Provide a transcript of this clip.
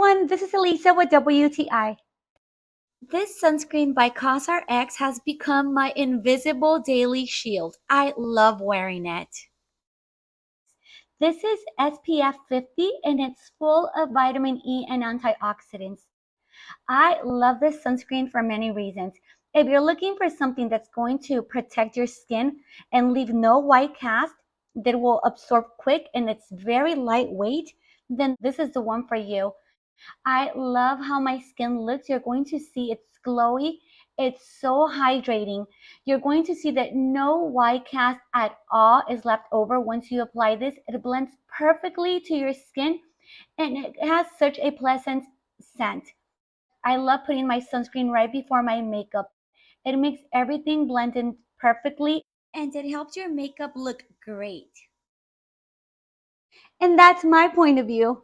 everyone, this is Elisa with WTI. This sunscreen by COSRX has become my invisible daily shield. I love wearing it. This is SPF 50 and it's full of vitamin E and antioxidants. I love this sunscreen for many reasons. If you're looking for something that's going to protect your skin and leave no white cast, that will absorb quick and it's very lightweight, then this is the one for you. I love how my skin looks. You're going to see it's glowy. It's so hydrating. You're going to see that no white cast at all is left over once you apply this. It blends perfectly to your skin and it has such a pleasant scent. I love putting my sunscreen right before my makeup. It makes everything blend in perfectly and it helps your makeup look great. And that's my point of view.